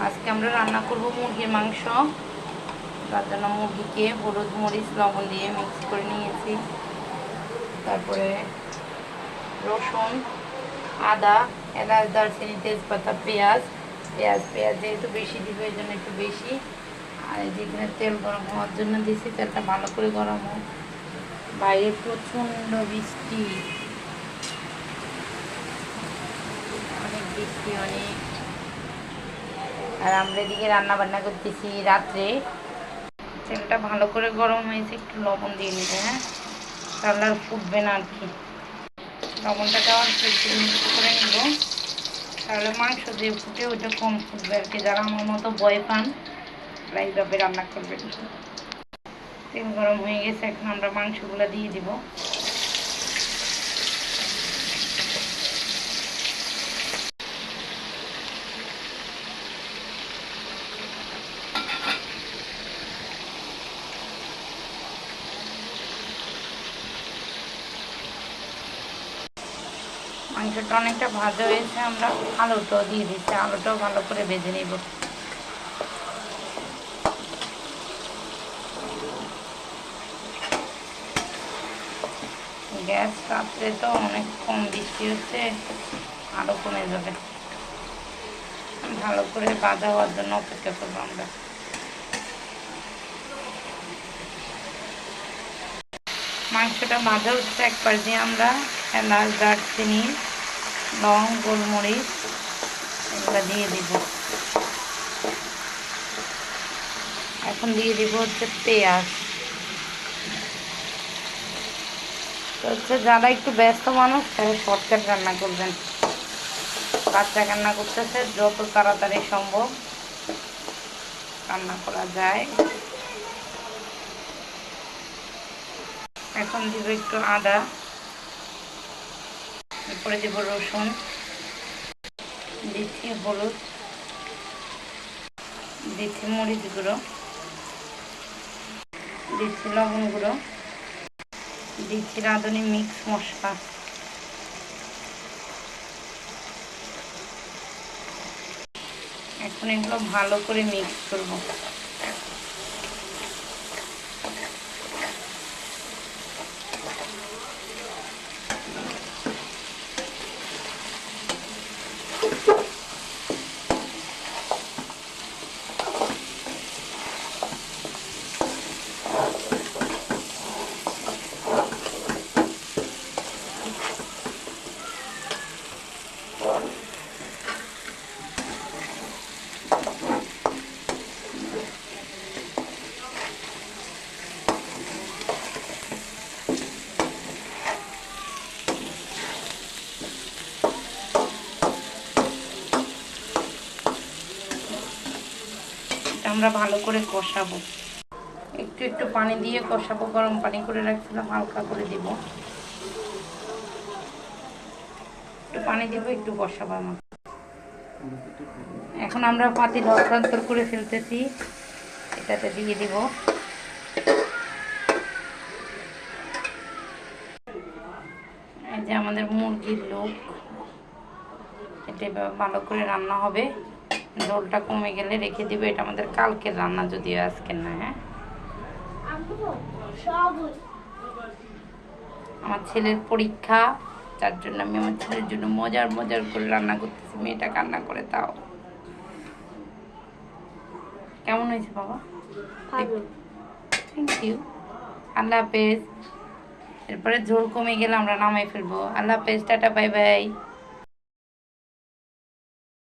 আজকে আমরা রান্না করব মুরগির মাংস। তার জন্য মুরগিকে হলুদ মরিচ লবণ দিয়ে মিক্স করে নিয়েছি। তারপরে রসুন, আদা, এলাচ, দারচিনি, তেজপাতা, পেঁয়াজ যেহেতু বেশি দিব এই জন্য একটু বেশি। আর যেখানে তেল গরম হওয়ার জন্য দিয়েছি, তেলটা ভালো করে গরম হোক। বাইরে প্রচণ্ড বৃষ্টি, অনেক বৃষ্টি অনেক। আর আমরা এদিকে রান্না বান্না করতেছি রাত্রে। তেলটা ভালো করে গরম হয়েছে, একটু লবণ দিয়ে নিব। হ্যাঁ, তাহলে আর ফুটবে না আর কি। লবণটা দেওয়ার পর একটু মিক্স করে নিব, তাহলে মাংস দিয়ে ফুটে ওইটা কম ফুটবে আর কি। যারা আমার মতো ভয় পান তারা এইভাবে রান্না করবেন। তেল গরম হয়ে গেছে, এখন আমরা মাংসগুলো দিয়ে দিব। মাংসটা অনেকটা ভাজা হয়েছে, আমরা আলুটাও দিয়ে দিচ্ছি। আলুটাও ভালো করে ভেজে নেব। গ্যাস রাত্রে তো অনেক কম, বৃষ্টি হচ্ছে, আরও কমে যাবে। ভালো করে ভাজা হওয়ার জন্য অপেক্ষা করবো আমরা। মাংসটা ভাজা হচ্ছে, একবার দিয়ে আমরা এলাচ, দারচিনি, লং, গোলমরিচ এগুলো দিয়ে দিব। এখন দিয়ে দিব হচ্ছে পেঁয়াজ। তো হচ্ছে যারা একটু ব্যস্ত মানুষ তারা শর্টকাট রান্না করবেন। বাচ্চা রান্না করতেছে, যত তাড়াতাড়ি সম্ভব রান্না করা যায়। এখন দিব একটু আদা, এরপরে দিব রসুন, দিচ্ছি হলুদ, দিচ্ছি মরিচ গুঁড়ো, দিচ্ছি লবণ গুঁড়ো, দিচ্ছি রাঁধুনি মিক্স মশলা। এখন এগুলো ভালো করে মিক্স করব। আমরা ভালো করে কষাবো, একটু একটু পানি দিয়ে কষাবো। গরম পানি করে রাখছিলাম, হালকা করে দিব। একটু পানি দিব, একটু কষাবো আমার। এখন আমরা পাতিল হস্তান্তর করে ফেলতেছি, এটাতে দিয়ে দিব। এই যে আমাদের মুরগির লোক, এটা ভালো করে রান্না হবে। ঝোলটা কমে গেলে রেখে দিব। এটা আমাদের কালকের রান্না, যদিও আজকের না। হ্যাঁ, আমার ছেলের পরীক্ষা, তার জন্য আমি আমার ছেলের জন্য মজার মজার করে রান্না করতেছি। মেয়েটা কান্না করে তাও। কেমন হয়েছে বাবা? Thank you. আল্লাহ হাফেজ। এরপরে ঝোল কমে গেলে আমরা নামাই ফেলবো। আল্লাহ হাফেজ, টাটা, বাই বাই।